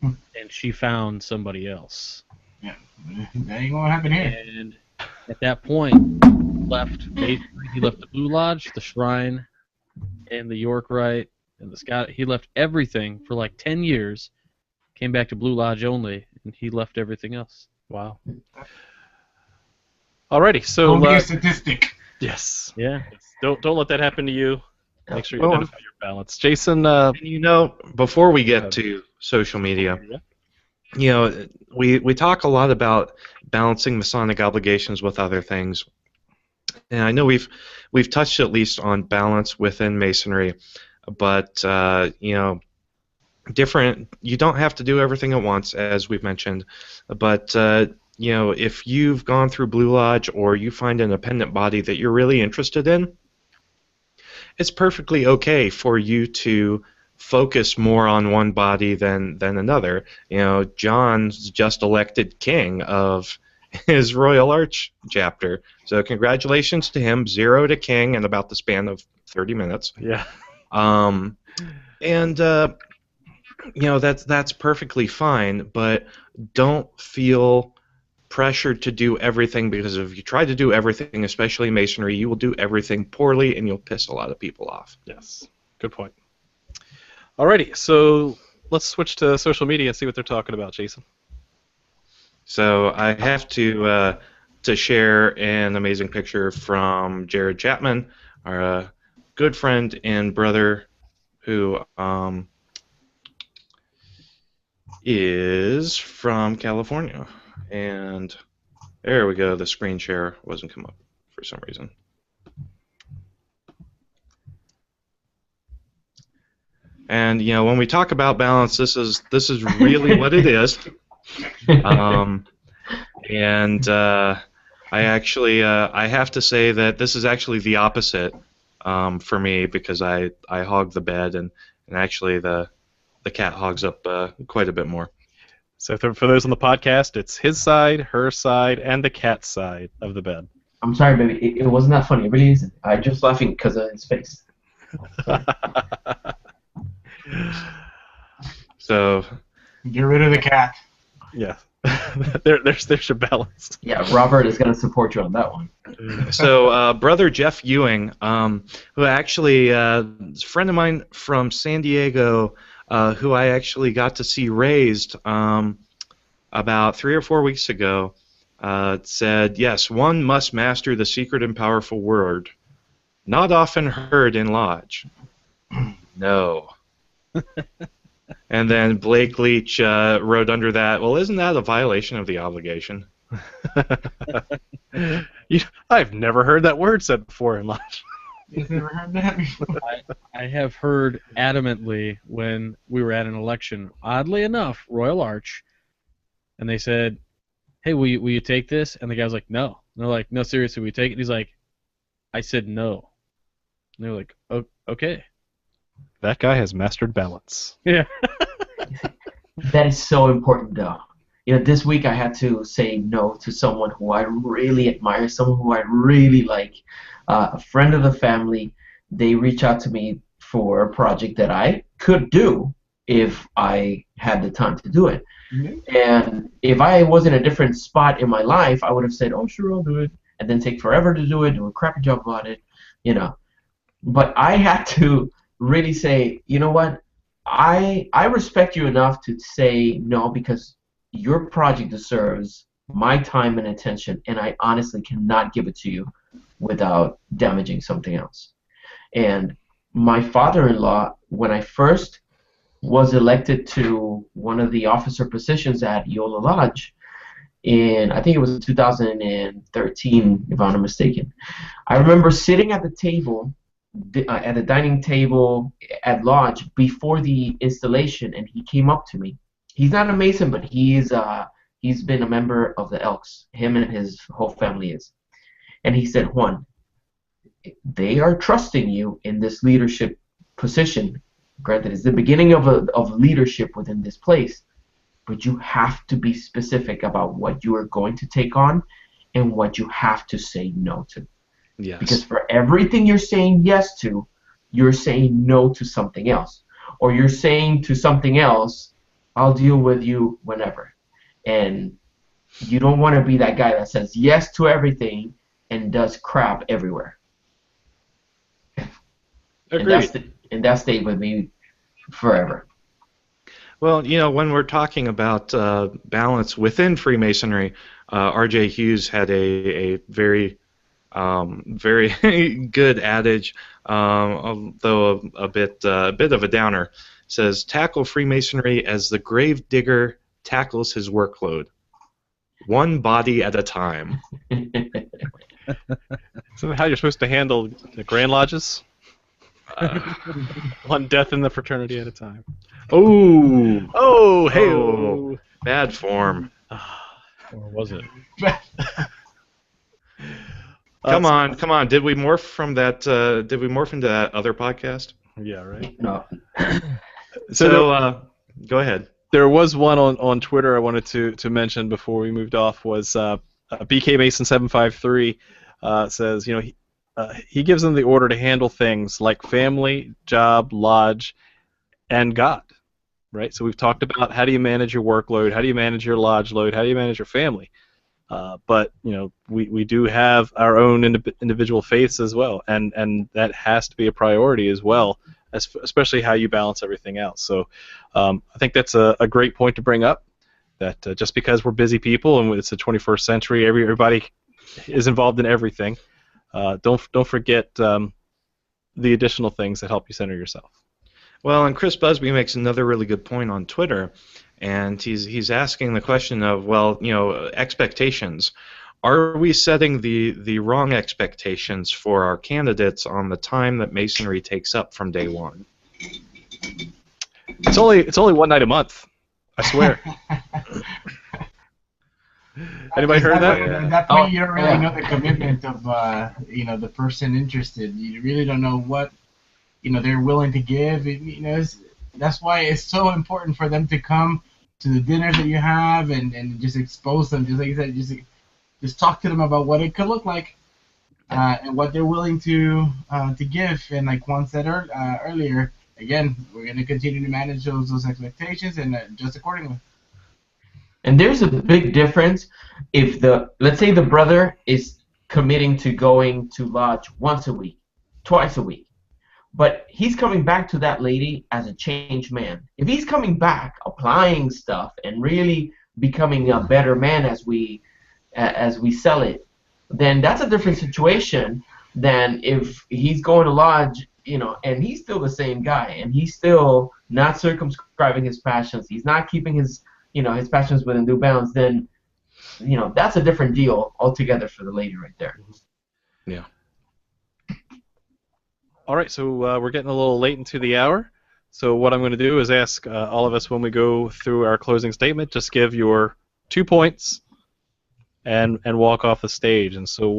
and she found somebody else. Yeah, that ain't gonna happen here. And at that point, he left the Blue Lodge, the Shrine, and the York Rite, and the Scott. He left everything for like 10 years, came back to Blue Lodge only, and he left everything else. Wow. Alrighty, so Don't be a statistic. yes. Yeah. Don't let that happen to you. Make sure you Well, identify your balance. Jason, And before we get to social media, we talk a lot about balancing Masonic obligations with other things, and I know we've touched at least on balance within Masonry, but different. You don't have to do everything at once, as we've mentioned, but if you've gone through Blue Lodge or you find an appendant body that you're really interested in, it's perfectly okay for you to focus more on one body than another. John's just elected king of his Royal Arch chapter, so congratulations to him. 0 to king in about the span of 30 minutes. yeah. That's perfectly fine, but don't feel pressured to do everything, because if you try to do everything, especially Masonry, you will do everything poorly and you'll piss a lot of people off. Yes. Good point. Alrighty, so let's switch to social media and see what they're talking about, Jason. So I have to share an amazing picture from Jared Chapman, our good friend and brother, who is from California. And there we go. The screen share wasn't come up for some reason. And when we talk about balance, this is really what it is. I actually I have to say that this is actually the opposite for me, because I hog the bed, and actually the cat hogs up quite a bit more. So for those on the podcast, it's his side, her side, and the cat's side of the bed. I'm sorry, baby. It wasn't that funny. It really isn't. I'm just laughing because of his face. So Get rid of the cat. Yeah. there's your balance. Yeah, Robert is going to support you on that one. So brother Jeff Ewing, who actually is a friend of mine from San Diego, who I actually got to see raised about 3 or 4 weeks ago, said, yes, one must master the secret and powerful word, not often heard in Lodge. No. And then Blake Leach wrote under that, well, isn't that a violation of the obligation? I've never heard that word said before in Lodge. You've never heard that before? I have heard adamantly when we were at an election, oddly enough, Royal Arch, and they said, hey, will you take this? And the guy was like, no. And they're like, no, seriously, will you take it? And he's like, I said no. And they're like, oh, okay. That guy has mastered balance. Yeah. That is so important, though. This week I had to say no to someone who I really admire, someone who I really like, a friend of the family. They reached out to me for a project that I could do if I had the time to do it. Mm-hmm. And if I was in a different spot in my life, I would have said, oh, sure, I'll do it, and then take forever to do it, do a crappy job about it, But I had to really say, you know what, I respect you enough to say no, because your project deserves my time and attention, and I honestly cannot give it to you without damaging something else. And my father-in-law, when I first was elected to one of the officer positions at Yola Lodge, I think it was 2013, if I'm not mistaken. I remember sitting at the table, at the dining table at Lodge before the installation, and he came up to me. He's not a Mason, but he's been a member of the Elks. Him and his whole family is. And he said, Juan, they are trusting you in this leadership position. Granted, it's the beginning of leadership within this place, but you have to be specific about what you are going to take on and what you have to say no to. Yes. Because for everything you're saying yes to, you're saying no to something else. Or you're saying to something else, I'll deal with you whenever. And you don't want to be that guy that says yes to everything and does crap everywhere. Agreed. And that stayed with me forever. Well, when we're talking about balance within Freemasonry, R.J. Hughes had a very, very good adage, although a bit of a downer. It says, "Tackle Freemasonry as the grave digger tackles his workload, one body at a time." So how you're supposed to handle the Grand Lodges? One death in the fraternity at a time. Oh, Oh, hey. Oh. Bad form. Or was it? Come on. Did we morph from that? Did we morph into that other podcast? Yeah, right. No. So go ahead. There was one on Twitter I wanted to mention before we moved off was BK Mason 753 says, he gives them the order to handle things like family, job, lodge, and God, right? So we've talked about how do you manage your workload, how do you manage your lodge load, how do you manage your family. But we do have our own individual faiths as well, and that has to be a priority as well, especially how you balance everything else. So I think that's a great point to bring up, that just because we're busy people and it's the 21st century, everybody is involved in everything. Don't forget the additional things that help you center yourself. Well, and Chris Busby makes another really good point on Twitter, and he's asking the question of, expectations. Are we setting the wrong expectations for our candidates on the time that Masonry takes up from day one? It's only one night a month, I swear. Anybody heard that? At that point, you don't really know the commitment of the person interested. You really don't know what they're willing to give. That's why it's so important for them to come to the dinners that you have and just expose them. Just like you said, just talk to them about what it could look like and what they're willing to give. And like Juan said earlier, again, we're going to continue to manage those expectations and adjust accordingly. And there's a big difference if let's say the brother is committing to going to lodge once a week, twice a week, but he's coming back to that lady as a changed man. If he's coming back, applying stuff and really becoming a better man as we sell it, then that's a different situation than if he's going to lodge, and he's still the same guy, and he's still not circumscribing his passions. He's not keeping his passions within due bounds. Then, that's a different deal altogether for the lady right there. Yeah. All right, so we're getting a little late into the hour. So what I'm going to do is ask all of us when we go through our closing statement, just give your 2 points and walk off the stage. And so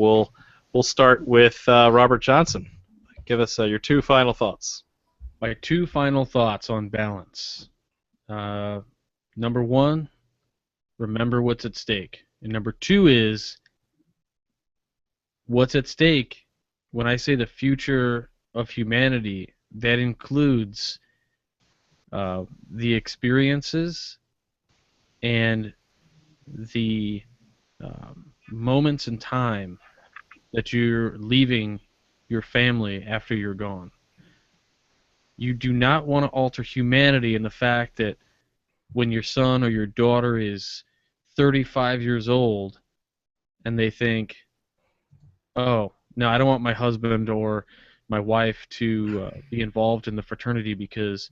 we'll start with Robert Johnson. Give us your 2 final thoughts. My 2 final thoughts on balance. Number 1, remember what's at stake. And number 2 is, what's at stake when I say the future of humanity, that includes the experiences and the moments in time that you're leaving your family after you're gone. You do not want to alter humanity in the fact that when your son or your daughter is 35 years old and they think, oh, no, I don't want my husband or my wife to be involved in the fraternity because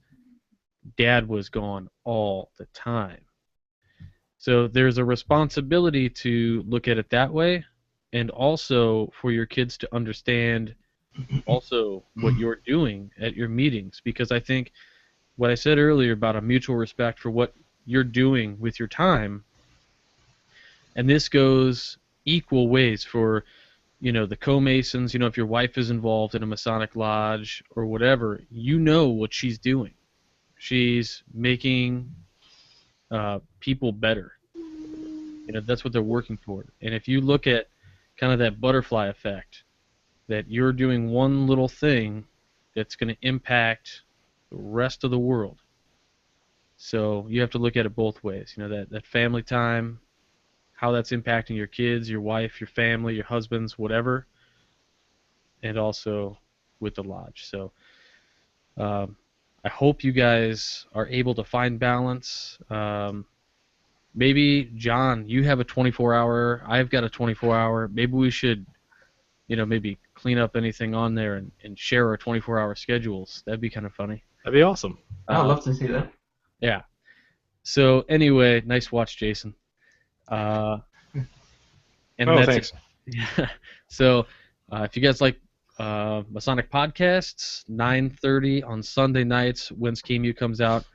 Dad was gone all the time. So there's a responsibility to look at it that way, and also for your kids to understand also what you're doing at your meetings, because I think what I said earlier about a mutual respect for what you're doing with your time, and this goes equal ways for the co-masons. If your wife is involved in a Masonic lodge or whatever, you know what she's doing. She's making people better. That's what they're working toward. And if you look at kind of that butterfly effect, that you're doing one little thing that's going to impact the rest of the world. So you have to look at it both ways. That family time, how that's impacting your kids, your wife, your family, your husbands, whatever, and also with the lodge. So I hope you guys are able to find balance. Maybe, John, you have a 24-hour, I've got a 24-hour. Maybe we should, maybe clean up anything on there and share our 24-hour schedules. That'd be kind of funny. That'd be awesome. I'd love to see that. Yeah. So, anyway, nice watch, Jason. And that's thanks. Yeah. So, if you guys like Masonic podcasts, 9:30 on Sunday nights when KMU comes out.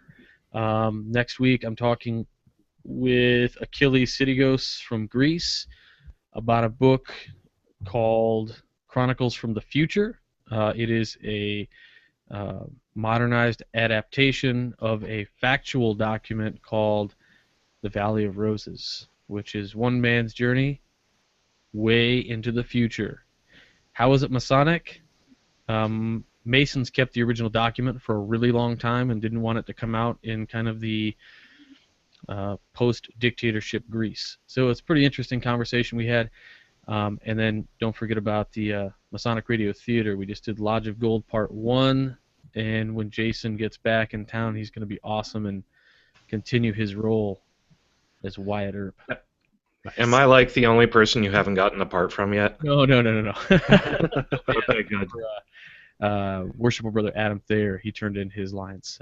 Next week, I'm talking with Achilles Sidigos from Greece about a book called Chronicles from the Future. It is a modernized adaptation of a factual document called The Valley of Roses, which is one man's journey way into the future. How is it Masonic? Masons kept the original document for a really long time and didn't want it to come out in kind of the post-dictatorship Greece. So it's a pretty interesting conversation we had. And then don't forget about the Masonic Radio Theater. We just did Lodge of Gold Part 1, and when Jason gets back in town, he's going to be awesome and continue his role as Wyatt Earp. Am I like the only person you haven't gotten a part from yet? No. Okay, good. Worshipful Brother Adam Thayer, he turned in his lines.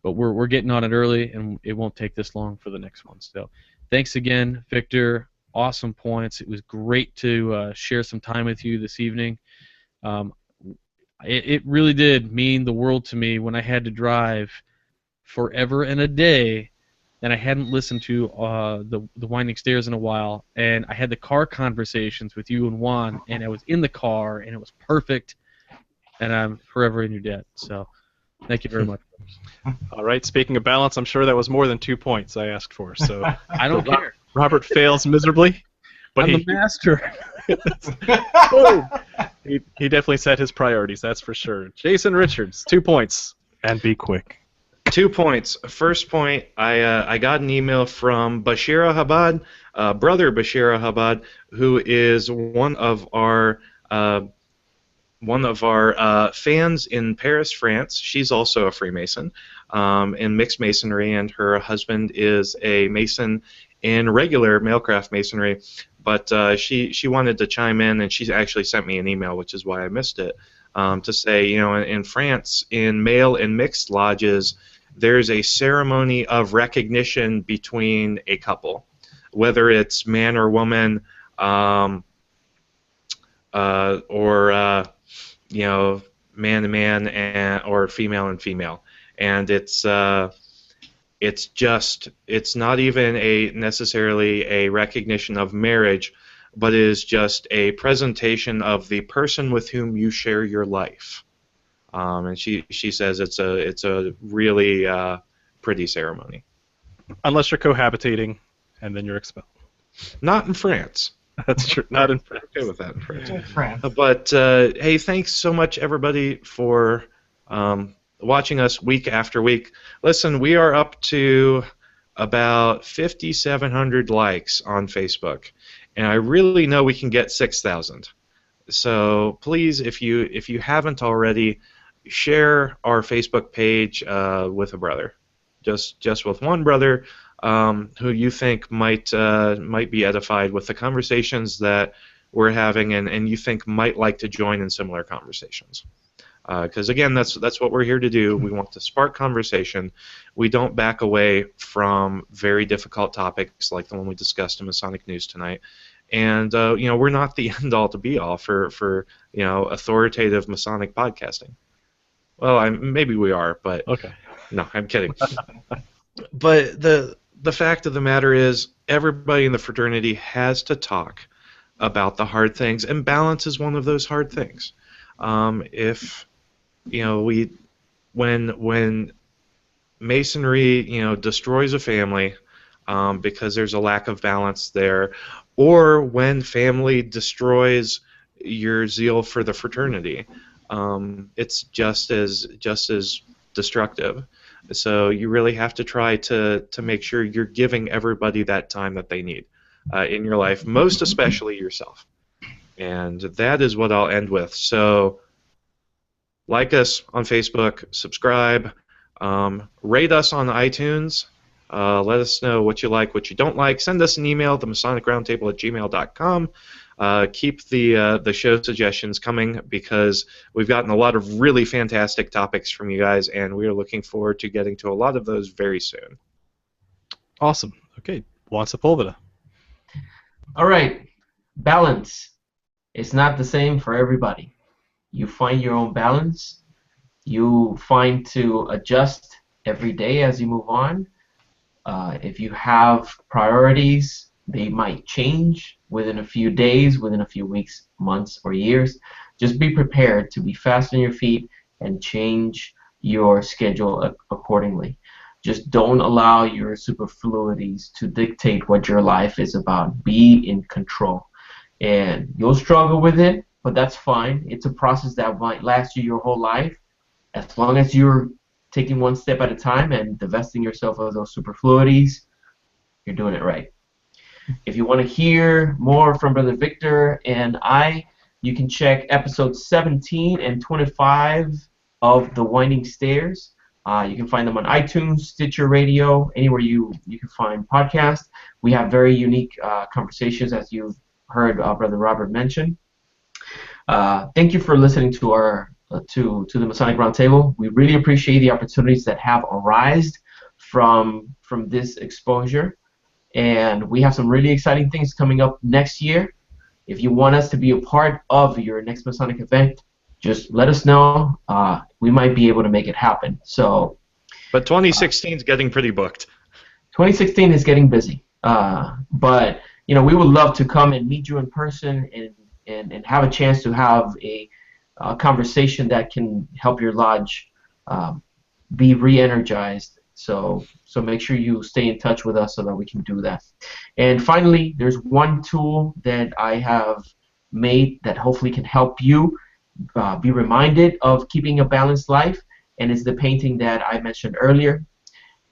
But we're getting on it early, and it won't take this long for the next one. So thanks again, Victor. Awesome points. It was great to share some time with you this evening. It really did mean the world to me when I had to drive forever and a day, and I hadn't listened to the Winding Stairs in a while, and I had the car conversations with you and Juan, and I was in the car, and it was perfect, and I'm forever in your debt. So thank you very much. All right, speaking of balance, I'm sure that was more than 2 points I asked for. So I don't care. Robert fails miserably, but I'm the master. he definitely set his priorities, that's for sure. Jason Richards, 2 points, and be quick. 2 points. First point, I got an email from Bashira Habad, brother Bashira Habad, who is one of our fans in Paris, France. She's also a Freemason in mixed masonry, and her husband is a Mason in regular mailcraft masonry. But she wanted to chime in, and she actually sent me an email, which is why I missed it, to say, in France, in male and mixed lodges, there's a ceremony of recognition between a couple, whether it's man or woman, or man to man, or female and female, and it's not even necessarily a recognition of marriage, but is just a presentation of the person with whom you share your life. And she says it's a really pretty ceremony. Unless you're cohabitating, and then you're expelled. Not in France. That's true. Not in France. Okay with that in France. In France. But hey, thanks so much, everybody, for watching us week after week. Listen, we are up to about 5,700 likes on Facebook, and I really know we can get 6,000. So please, if you haven't already, share our Facebook page with a brother, just with one brother who you think might be edified with the conversations that we're having and you think might like to join in similar conversations. Because again, that's what we're here to do. We want to spark conversation. We don't back away from very difficult topics like the one we discussed in Masonic News tonight. And we're not the end all to be all for authoritative Masonic podcasting. Well, maybe we are, but Okay. no, I'm kidding. But the fact of the matter is, everybody in the fraternity has to talk about the hard things, and balance is one of those hard things. If when Masonry destroys a family because there's a lack of balance there, or when family destroys your zeal for the fraternity, it's just as destructive. So you really have to try to make sure you're giving everybody that time that they need in your life, most especially yourself. And that is what I'll end with. So like us on Facebook, subscribe, rate us on iTunes, let us know what you like, what you don't like. Send us an email, themasonicroundtable@gmail.com. Keep the show suggestions coming, because we've gotten a lot of really fantastic topics from you guys, and we are looking forward to getting to a lot of those very soon. Awesome. Okay, Juan Sepulveda. All right, balance. It's not the same for everybody. You find your own balance. You find to adjust every day as you move on. If you have priorities, they might change within a few days, within a few weeks, months, or years. Just be prepared to be fast on your feet and change your schedule accordingly. Just don't allow your superfluities to dictate what your life is about. Be in control. And you'll struggle with it, but that's fine. It's a process that might last you your whole life. As long as you're taking one step at a time and divesting yourself of those superfluities, you're doing it right. If you want to hear more from Brother Victor and I, you can check episodes 17 and 25 of The Winding Stairs. You can find them on iTunes, Stitcher Radio, anywhere you can find podcasts. We have very unique conversations, as you've heard Brother Robert mention. Thank you for listening to our to the Masonic Roundtable. We really appreciate the opportunities that have arisen from this exposure, and we have some really exciting things coming up next year. If you want us to be a part of your next Masonic event, just let us know. We might be able to make it happen. But 2016 is getting pretty booked. 2016 is getting busy, but we would love to come and meet you in person and have a chance to have a conversation that can help your lodge be re-energized. So make sure you stay in touch with us so that we can do that. And finally, there's one tool that I have made that hopefully can help you be reminded of keeping a balanced life, and it's the painting that I mentioned earlier.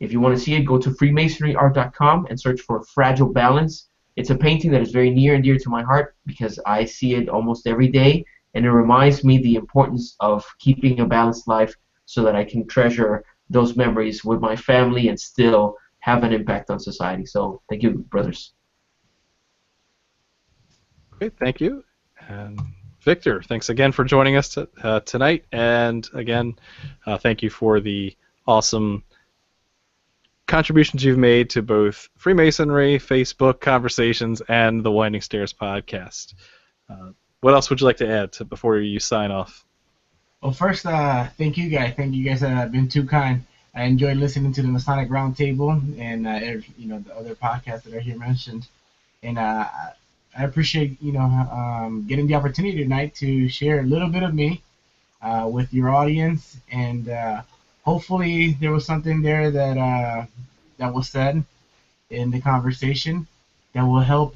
If you want to see it, go to freemasonryart.com and search for Fragile Balance. It's a painting that is very near and dear to my heart because I see it almost every day, and it reminds me the importance of keeping a balanced life so that I can treasure those memories with my family and still have an impact on society. So thank you, brothers. Okay, thank you. And Victor, thanks again for joining us tonight. And again, thank you for the awesome contributions you've made to both Freemasonry, Facebook conversations, and the Winding Stairs podcast. What else would you like to add before you sign off? Well, first, thank you guys. Thank you guys have been too kind. I enjoyed listening to the Masonic Roundtable and the other podcasts that are here mentioned. And I appreciate getting the opportunity tonight to share a little bit of me with your audience, and hopefully there was something there that was said in the conversation that will help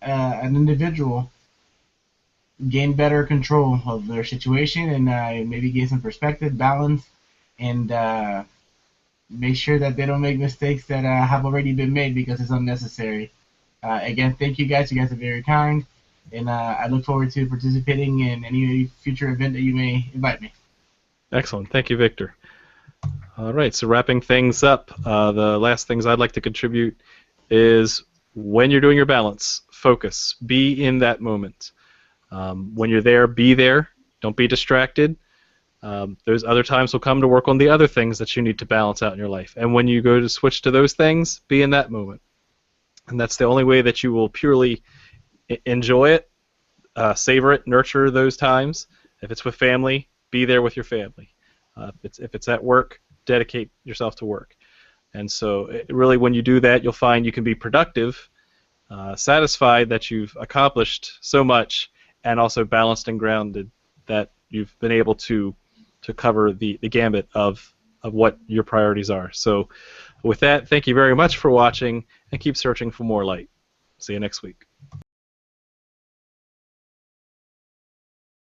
an individual gain better control of their situation and maybe gain some perspective, balance, and make sure that they don't make mistakes that have already been made because it's unnecessary. Again, thank you guys. You guys are very kind, and I look forward to participating in any future event that you may invite me. Excellent. Thank you, Victor. All right, so wrapping things up, the last things I'd like to contribute is when you're doing your balance, focus. Be in that moment. When you're there, be there. Don't be distracted. Those other times will come to work on the other things that you need to balance out in your life. And when you go to switch to those things, be in that moment. And that's the only way that you will purely enjoy it, savor it, nurture those times. If it's with family, be there with your family. If it's at work, dedicate yourself to work. And so really when you do that, you'll find you can be productive, satisfied that you've accomplished so much, and also balanced and grounded that you've been able to cover the gambit of what your priorities are. So with that, thank you very much for watching, and keep searching for more light. See you next week.